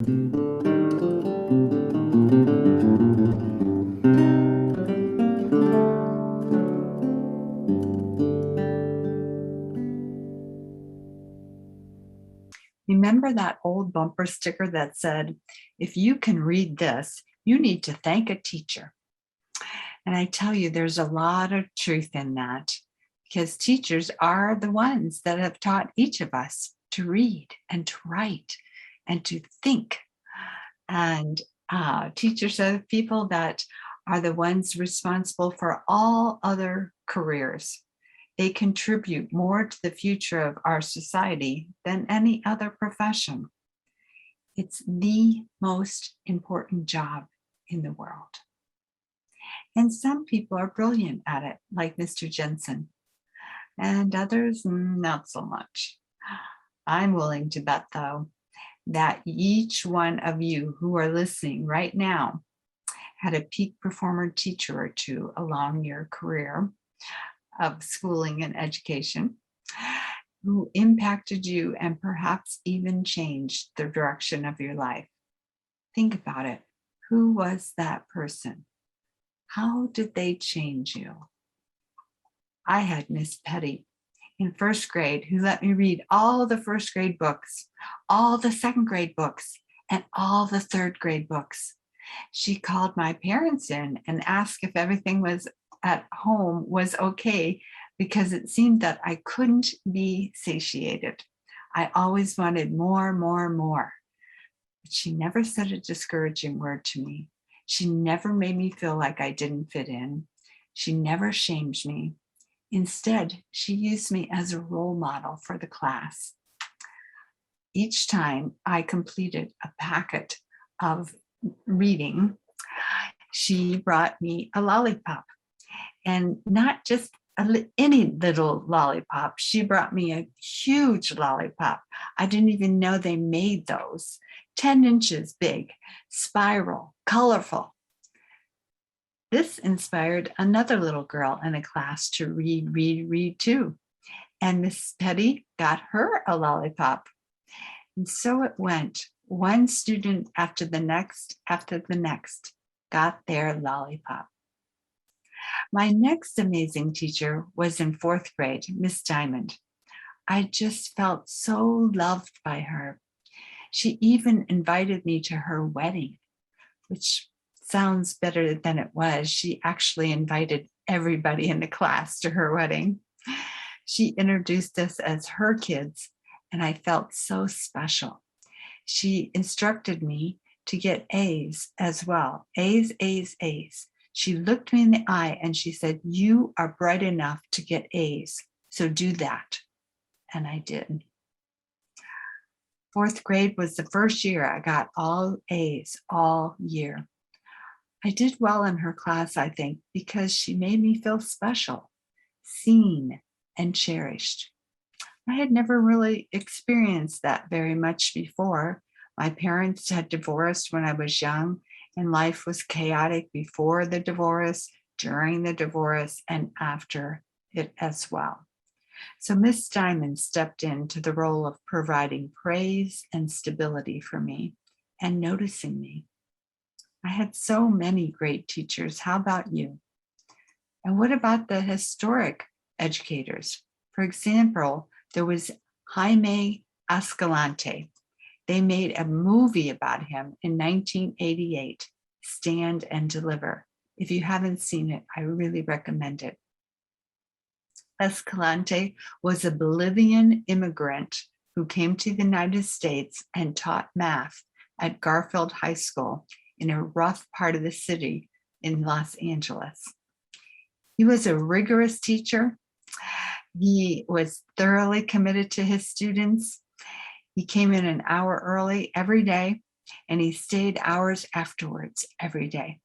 Remember that old bumper sticker that said, "If you can read this, you need to thank a teacher." And I tell you, there's a lot of truth in that, because teachers are the ones that have taught each of us to read and to write and to think. And teachers are the people that are the ones responsible for all other careers. They contribute more to the future of our society than any other profession. It's the most important job in the world. And some people are brilliant at it, like Mr. Jensen, and others not so much. I'm willing to bet, though, that each one of you who are listening right now had a peak performer teacher or two along your career of schooling and education who impacted you and perhaps even changed the direction of your life. Think about it. Who was that person? How did they change you? I had Miss Patti in first grade who let me read all the first grade books, all the second grade books, and all the third grade books. She called my parents in and asked if everything was at home was okay, because it seemed that I couldn't be satiated. I always wanted more, more, more. But she never said a discouraging word to me. She never made me feel like I didn't fit in. She never shamed me. Instead, she used me as a role model for the class. Each time I completed a packet of reading, she brought me a lollipop. And not just any little lollipop. She brought me a huge lollipop. I didn't even know they made those. 10 inches big, spiral, colorful. This inspired another little girl in the class to read too. And Miss Patti got her a lollipop. And so it went. One student after the next got their lollipop. My next amazing teacher was in fourth grade, Miss Diamond. I just felt so loved by her. She even invited me to her wedding, which sounds better than it was. She actually invited everybody in the class to her wedding. She introduced us as her kids, and I felt so special. She instructed me to get A's as well. A's, A's, A's. She looked me in the eye and she said, "You are bright enough to get A's, so do that." And I did. Fourth grade was the first year I got all A's all year. I did well in her class, I think, because she made me feel special, seen, and cherished. I had never really experienced that very much before. My parents had divorced when I was young, and life was chaotic before the divorce, during the divorce, and after it as well. So Miss Diamond stepped into the role of providing praise and stability for me and noticing me. I had so many great teachers. How about you? And what about the historic educators? For example, there was Jaime Escalante. They made a movie about him in 1988, Stand and Deliver. If you haven't seen it, I really recommend it. Escalante was a Bolivian immigrant who came to the United States and taught math at Garfield High School in a rough part of the city in Los Angeles. He was a rigorous teacher. He was thoroughly committed to his students. He came in an hour early every day, and he stayed hours afterwards every day.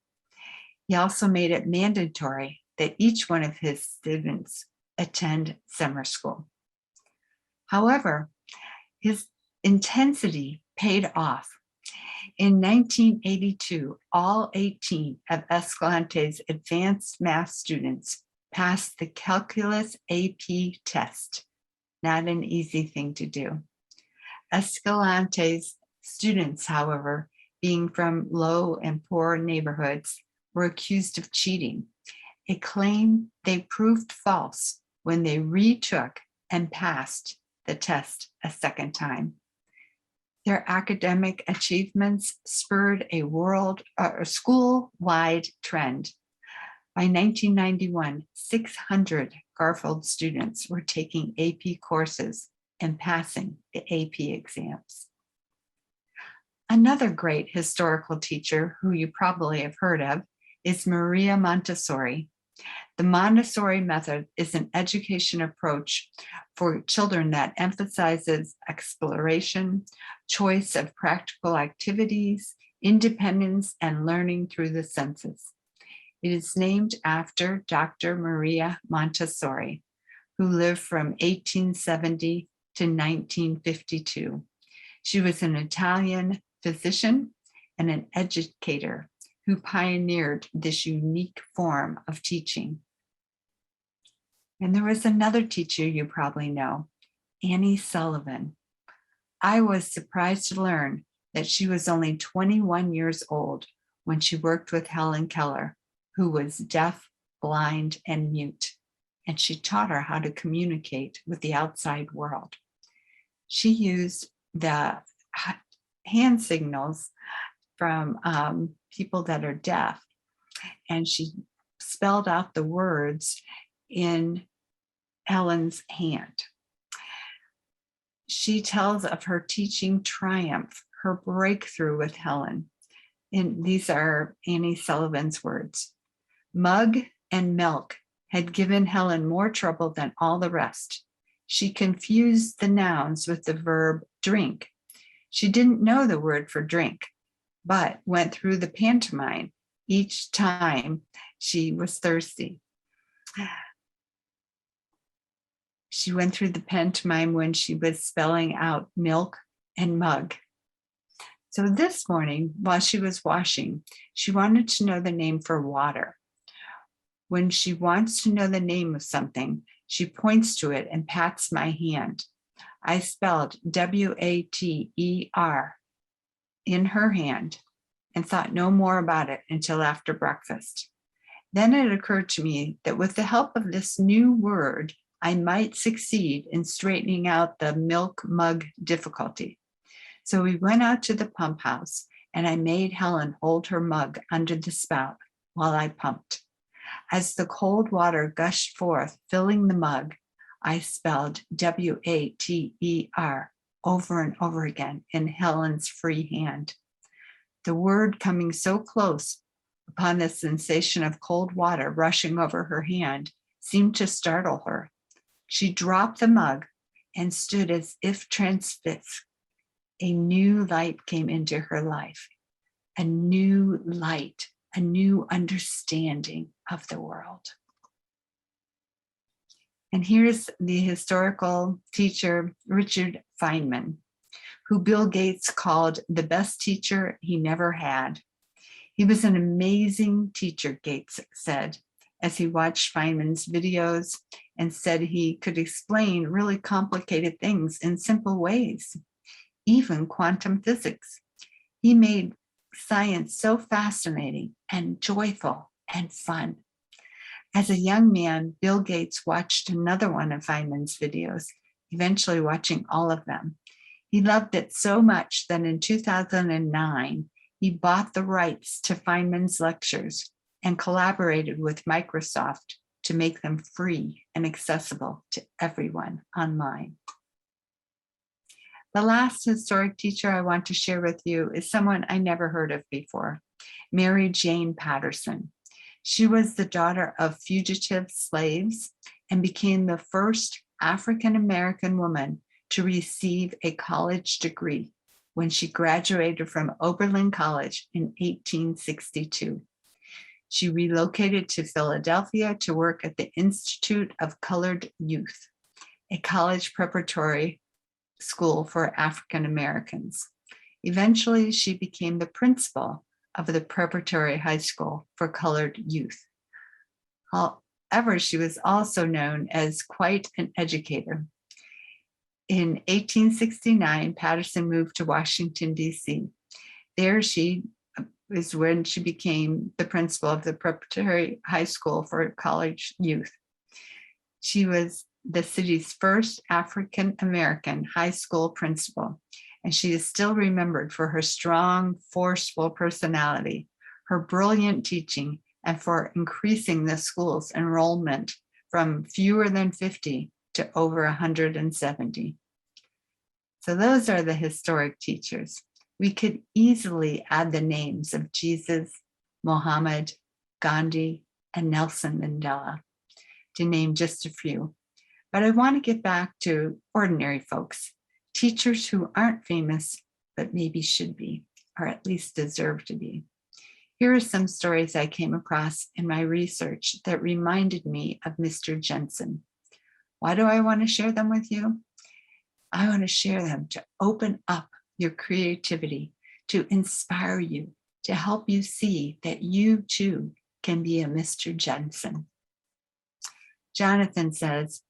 He also made it mandatory that each one of his students attend summer school. However, his intensity paid off. In 1982, all 18 of Escalante's advanced math students passed the calculus AP test. Not an easy thing to do. Escalante's Students, however, being from low and poor neighborhoods, were accused of cheating, a claim they proved false when they retook and passed the test a second time. Their academic achievements spurred a school-wide trend. By 1991, 600 Garfield students were taking AP courses and passing the AP exams. Another great historical teacher who you probably have heard of is Maria Montessori. The Montessori method is an education approach for children that emphasizes exploration, choice of practical activities, independence, and learning through the senses. It is named after Dr. Maria Montessori, who lived from 1870 to 1952. She was an Italian physician and an educator who pioneered this unique form of teaching. And there was another teacher you probably know, Annie Sullivan. I was surprised to learn that she was only 21 years old when she worked with Helen Keller, who was deaf, blind, and mute, and she taught her how to communicate with the outside world. She used the hand signals from people that are deaf, and she spelled out the words in Helen's hand. She tells of her teaching triumph, her breakthrough with Helen. And these are Annie Sullivan's words. Mug and milk had given Helen more trouble than all the rest. She confused the nouns with the verb drink. She didn't know the word for drink, but went through the pantomime each time she was thirsty. She went through the pantomime when she was spelling out milk and mug. So this morning, while she was washing, she wanted to know the name for water. When she wants to know the name of something, she points to it and pats my hand. I spelled W-A-T-E-R in her hand and thought no more about it until after breakfast. Then it occurred to me that with the help of this new word, I might succeed in straightening out the milk mug difficulty. So we went out to the pump house and I made Helen hold her mug under the spout while I pumped. As the cold water gushed forth, filling the mug, I spelled W-A-T-E-R over and over again in Helen's free hand. The word coming so close upon the sensation of cold water rushing over her hand seemed to startle her. She dropped the mug and stood as if transfixed. A new light came into her life, a new light, a new understanding of the world. And here's the historical teacher, Richard Feynman, who Bill Gates called the best teacher he never had. He was an amazing teacher, Gates said, as he watched Feynman's videos and said he could explain really complicated things in simple ways, even quantum physics. He made science so fascinating and joyful and fun. As a young man, Bill Gates watched another one of Feynman's videos, eventually watching all of them. He loved it so much that in 2009, he bought the rights to Feynman's lectures and collaborated with Microsoft to make them free and accessible to everyone online. The last historic teacher I want to share with you is someone I never heard of before, Mary Jane Patterson. She was the daughter of fugitive slaves and became the first African-American woman to receive a college degree when she graduated from Oberlin College in 1862. She relocated to Philadelphia to work at the Institute of Colored Youth, a college preparatory school for African Americans. Eventually, she became the principal of the preparatory high school for colored youth. However, she was also known as quite an educator. In 1869, Patterson moved to Washington, D.C. There she is when she became the principal of the preparatory high school for college youth. She was the city's first African-American high school principal, and she is still remembered for her strong, forceful personality, her brilliant teaching, and for increasing the school's enrollment from fewer than 50 to over 170. So those are the historic teachers. We could easily add the names of Jesus, Muhammad, Gandhi, and Nelson Mandela, to name just a few. But I want to get back to ordinary folks, teachers who aren't famous, but maybe should be, or at least deserve to be. Here are some stories I came across in my research that reminded me of Mr. Jensen. Why do I want to share them with you? I want to share them to open up your creativity, to inspire you, to help you see that you too can be a Mr. Jensen. Jonathan says,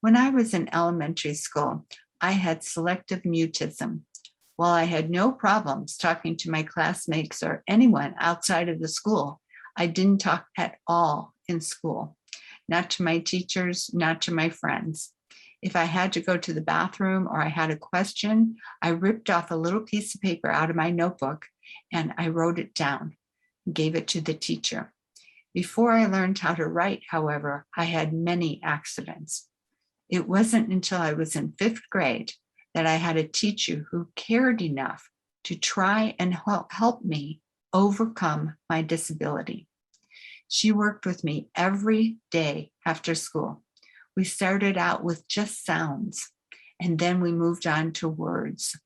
when I was in elementary school, I had selective mutism. While I had no problems talking to my classmates or anyone outside of the school, I didn't talk at all in school, not to my teachers, not to my friends. If I had to go to the bathroom or I had a question, I ripped off a little piece of paper out of my notebook and I wrote it down, gave it to the teacher. Before I learned how to write, however, I had many accidents. It wasn't until I was in 5th grade that I had a teacher who cared enough to try and help me overcome my disability. She worked with me every day after school. We started out with just sounds, and then we moved on to words.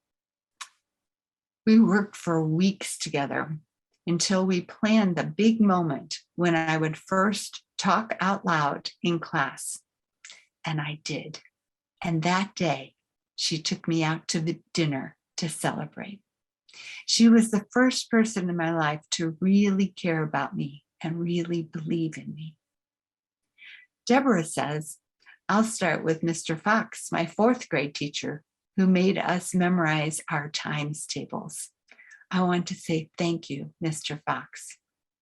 We worked for weeks together until we planned the big moment when I would first talk out loud in class. And I did. And that day, she took me out to the dinner to celebrate. She was the first person in my life to really care about me and really believe in me. Deborah says, I'll start with Mr. Fox, my 4th grade teacher, who made us memorize our times tables. I want to say thank you, Mr. Fox.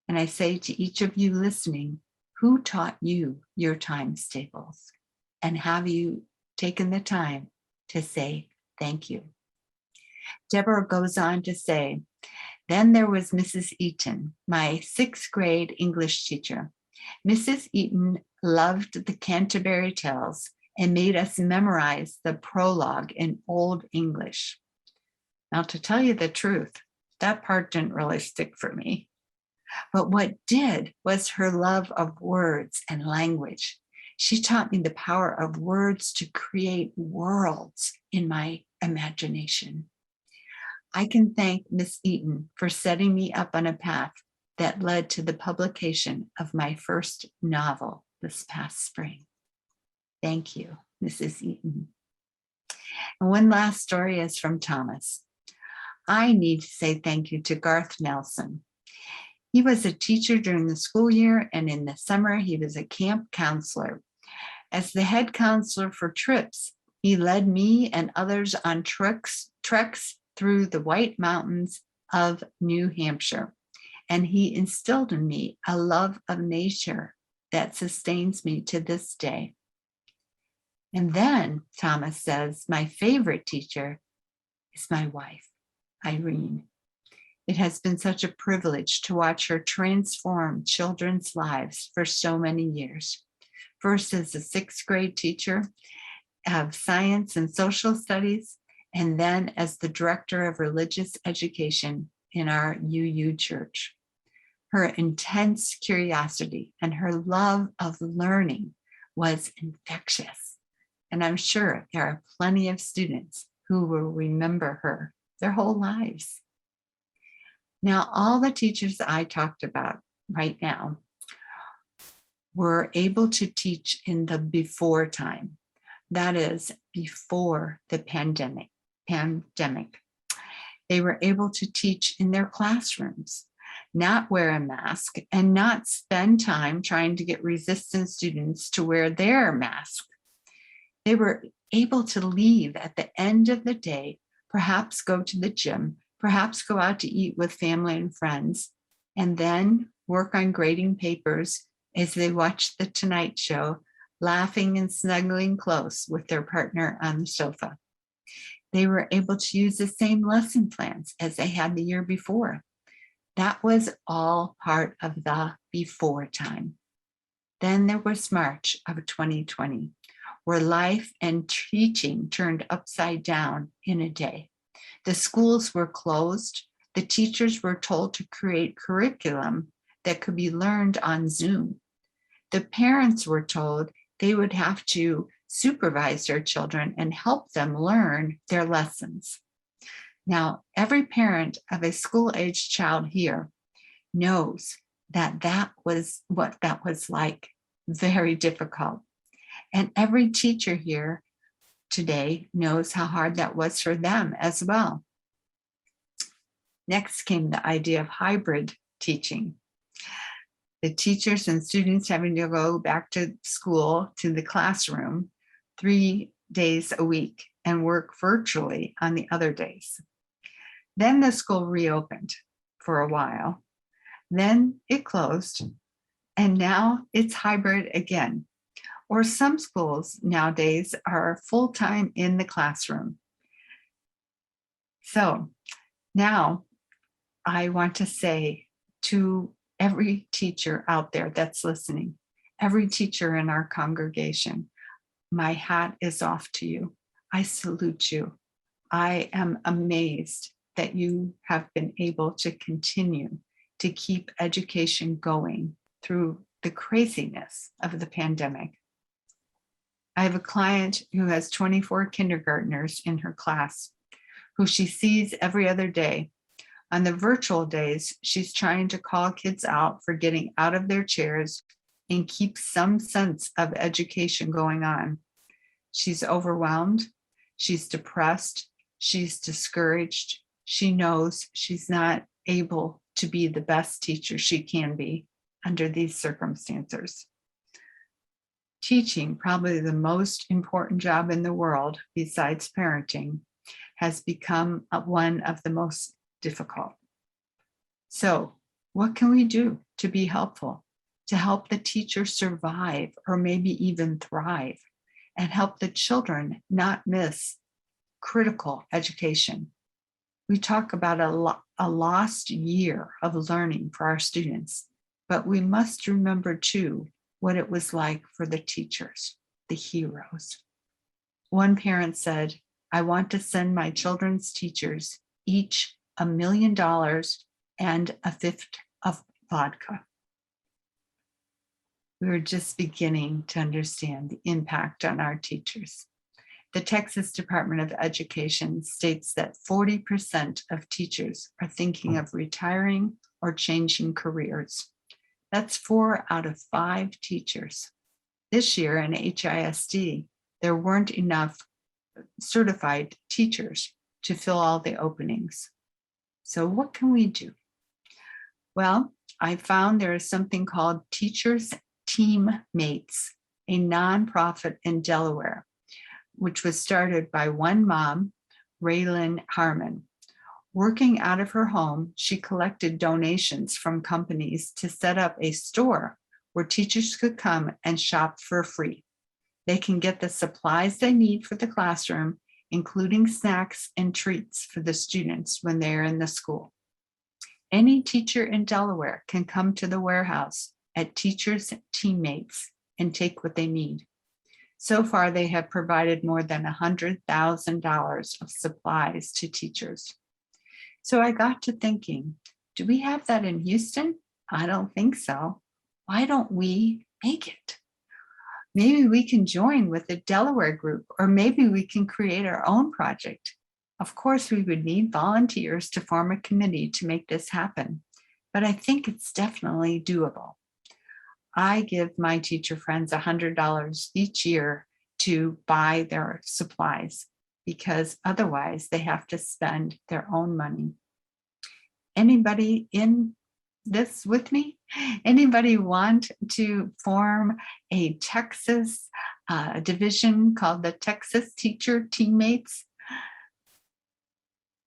And I say to each of you listening, who taught you your times tables? And have you taken the time to say thank you? Deborah goes on to say, then there was Mrs. Eaton, my 6th grade English teacher. Mrs. Eaton loved the Canterbury Tales and made us memorize the prologue in Old English. Now, to tell you the truth, that part didn't really stick for me. But what did was her love of words and language. She taught me the power of words to create worlds in my imagination. I can thank Miss Eaton for setting me up on a path that led to the publication of my first novel this past spring. Thank you, Mrs. Eaton. And one last story is from Thomas. I need to say thank you to Garth Nelson. He was a teacher during the school year, and in the summer, he was a camp counselor. As the head counselor for trips, he led me and others on treks through the White Mountains of New Hampshire. And he instilled in me a love of nature that sustains me to this day. And then, Thomas says, my favorite teacher is my wife, Irene. It has been such a privilege to watch her transform children's lives for so many years. First as a 6th grade teacher of science and social studies, and then as the director of religious education in our UU church. Her intense curiosity and her love of learning was infectious. And I'm sure there are plenty of students who will remember her their whole lives. Now, all the teachers I talked about right now were able to teach in the before time. That is, before the pandemic. They were able to teach in their classrooms, not wear a mask, and not spend time trying to get resistant students to wear their mask. They were able to leave at the end of the day, perhaps go to the gym, perhaps go out to eat with family and friends, and then work on grading papers as they watch The Tonight Show, laughing and snuggling close with their partner on the sofa. They were able to use the same lesson plans as they had the year before. That was all part of the before time. Then there was March of 2020, where life and teaching turned upside down in a day. The schools were closed. The teachers were told to create curriculum that could be learned on Zoom. The parents were told they would have to supervise their children and help them learn their lessons. Now, every parent of a school-aged child here knows that that was what that was like, very difficult. And every teacher here today knows how hard that was for them as well. Next came the idea of hybrid teaching. The teachers and students having to go back to school, to the classroom, 3 days a week and work virtually on the other days. Then the school reopened for a while. Then it closed, and now it's hybrid again. Or some schools nowadays are full-time in the classroom. So now I want to say to every teacher out there that's listening, every teacher in our congregation, my hat is off to you. I salute you. I am amazed that you have been able to continue to keep education going through the craziness of the pandemic. I have a client who has 24 kindergartners in her class, who she sees every other day. On the virtual days, she's trying to call kids out for getting out of their chairs and keep some sense of education going on. She's overwhelmed, she's depressed, she's discouraged. She knows she's not able to be the best teacher she can be under these circumstances. Teaching, probably the most important job in the world besides parenting, has become one of the most difficult. So, what can we do to be helpful, to help the teacher survive or maybe even thrive, and help the children not miss critical education? We talk about a lost year of learning for our students, but we must remember too what it was like for the teachers, the heroes. One parent said, "I want to send my children's teachers each $1 million and a fifth of vodka." We were just beginning to understand the impact on our teachers. The Texas Department of Education states that 40% of teachers are thinking of retiring or changing careers. That's 4 out of 5 teachers. This year in HISD, there weren't enough certified teachers to fill all the openings. So what can we do? Well, I found there is something called Teachers Teammates, a nonprofit in Delaware, which was started by one mom, Raylan Harmon. Working out of her home, she collected donations from companies to set up a store where teachers could come and shop for free. They can get the supplies they need for the classroom, including snacks and treats for the students when they are in the school. Any teacher in Delaware can come to the warehouse at Teachers Teammates and take what they need. So far, they have provided more than $100,000 of supplies to teachers. So I got to thinking, do we have that in Houston? I don't think so. Why don't we make it? Maybe we can join with the Delaware group, or maybe we can create our own project. Of course, we would need volunteers to form a committee to make this happen, but I think it's definitely doable. I give my teacher friends $100 each year to buy their supplies, because otherwise they have to spend their own money. Anybody in this with me? Anybody want to form a Texas division called the Texas Teacher Teammates?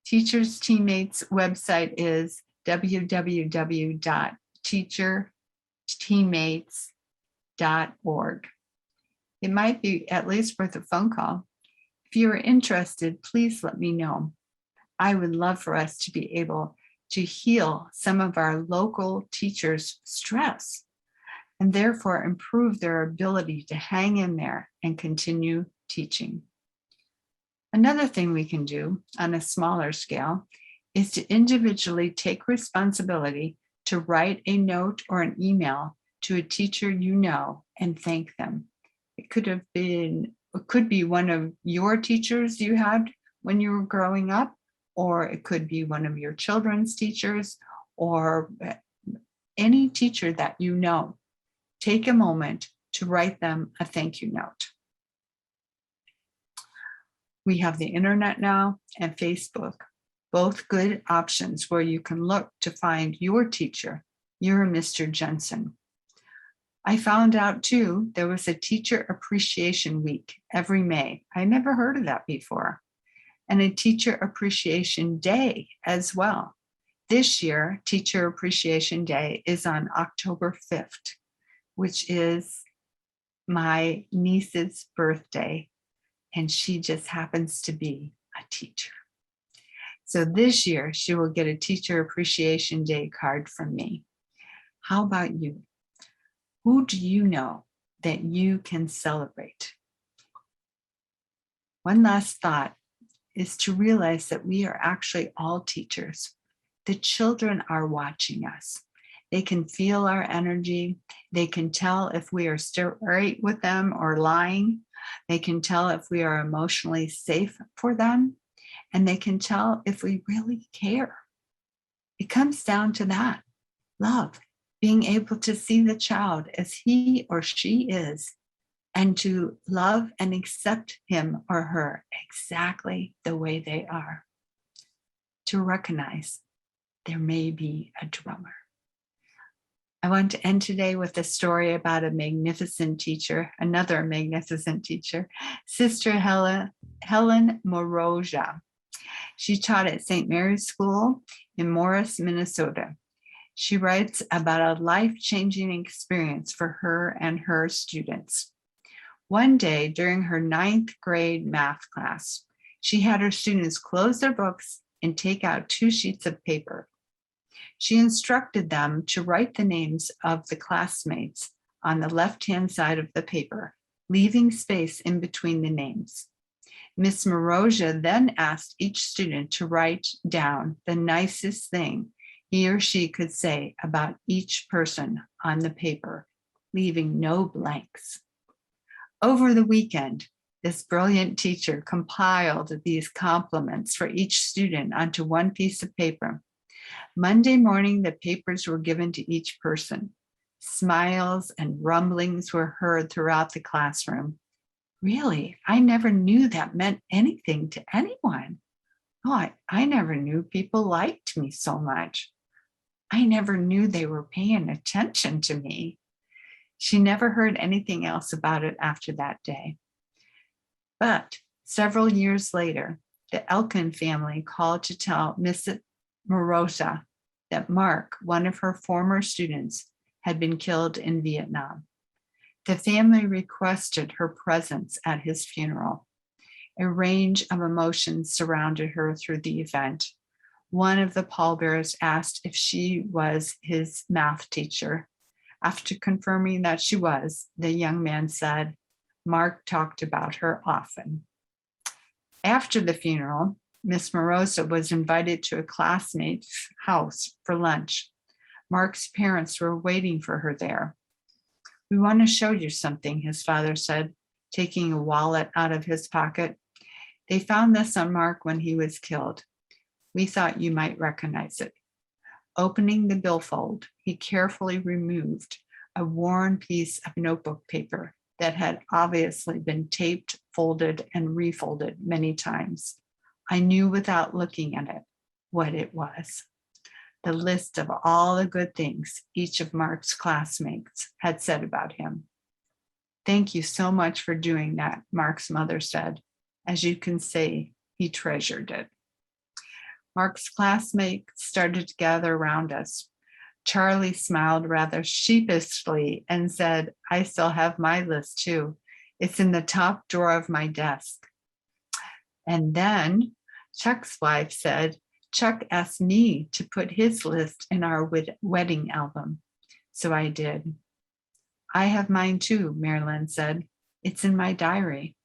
Teachers Teammates website is www.teacherteammates.org. It might be at least worth a phone call. If you are interested, please let me know. I would love for us to be able to heal some of our local teachers' stress and therefore improve their ability to hang in there and continue teaching. Another thing we can do on a smaller scale is to individually take responsibility to write a note or an email to a teacher you know and thank them. It could be one of your teachers you had when you were growing up, or it could be one of your children's teachers, or any teacher that you know. Take a moment to write them a thank you note. We have the internet now and Facebook, both good options where you can look to find your teacher, your Mr. Jensen. I found out too, there was a Teacher Appreciation Week every May. I never heard of that before. And a Teacher Appreciation Day as well. This year, Teacher Appreciation Day is on October 5th, which is my niece's birthday, and she just happens to be a teacher. So this year, she will get a Teacher Appreciation Day card from me. How about you? Who do you know that you can celebrate? One last thought is to realize that we are actually all teachers. The children are watching us. They can feel our energy. They can tell if we are straight with them or lying. They can tell if we are emotionally safe for them. And they can tell if we really care. It comes down to that, love, being able to see the child as he or she is, and to love and accept him or her exactly the way they are. To recognize there may be a drummer. I want to end today with a story about a magnificent teacher, another magnificent teacher, Sister Helen Morozia. She taught at St. Mary's School in Morris, Minnesota. She writes about a life-changing experience for her and her students. One day during her 9th grade math class, she had her students close their books and take out 2 sheets of paper. She instructed them to write the names of the classmates on the left-hand side of the paper, leaving space in between the names. Miss Morozia then asked each student to write down the nicest thing he or she could say about each person on the paper, leaving no blanks. Over the weekend, this brilliant teacher compiled these compliments for each student onto one piece of paper. Monday morning, the papers were given to each person. Smiles and rumblings were heard throughout the classroom. Really, I never knew that meant anything to anyone. Oh, I never knew people liked me so much. I never knew they were paying attention to me. She never heard anything else about it after that day. But several years later, the Elkin family called to tell Miss Morozia that Mark, one of her former students, had been killed in Vietnam. The family requested her presence at his funeral. A range of emotions surrounded her through the event. One of the pallbearers asked if she was his math teacher. After confirming that she was, the young man said, Mark talked about her often. After the funeral, Miss Morozia was invited to a classmate's house for lunch. Mark's parents were waiting for her there. We want to show you something, his father said, taking a wallet out of his pocket. They found this on Mark when he was killed. We thought you might recognize it. Opening the billfold, he carefully removed a worn piece of notebook paper that had obviously been taped, folded, and refolded many times. I knew without looking at it what it was. the list of all the good things each of Mark's classmates had said about him. "Thank you so much for doing that," Mark's mother said. "As you can see, he treasured it." Mark's classmates started to gather around us. Charlie smiled rather sheepishly and said, "I still have my list too. It's in the top drawer of my desk." And then Chuck's wife said, "Chuck asked me to put his list in our wedding album." So I did. "I have mine too," Marilyn said. "It's in my diary."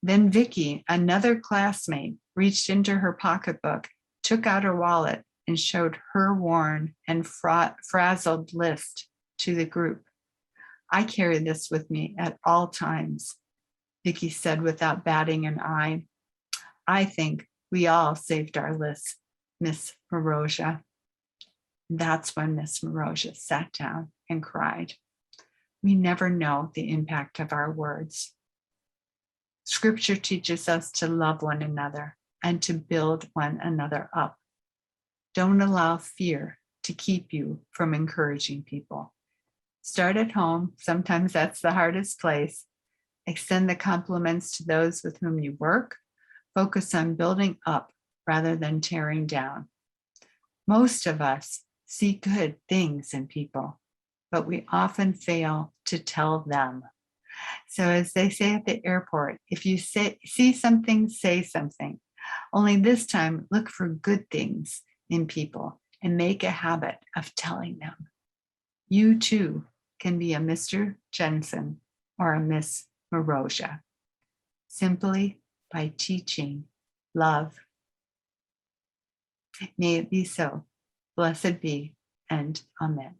Then Vicky, another classmate, reached into her pocketbook, took out her wallet, and showed her worn and frazzled list to the group. "I carry this with me at all times," Vicky said without batting an eye. "I think we all saved our lists, Miss Morozia." That's when Miss Morozia sat down and cried. We never know the impact of our words. Scripture teaches us to love one another and to build one another up. Don't allow fear to keep you from encouraging people. Start at home. Sometimes that's the hardest place. Extend the compliments to those with whom you work. Focus on building up rather than tearing down. Most of us see good things in people, but we often fail to tell them. So as they say at the airport, if you see something, say something. Only this time, look for good things in people and make a habit of telling them. You too can be a Mr. Jensen or a Miss Morozia, simply by teaching love. May it be so. Blessed be, and amen.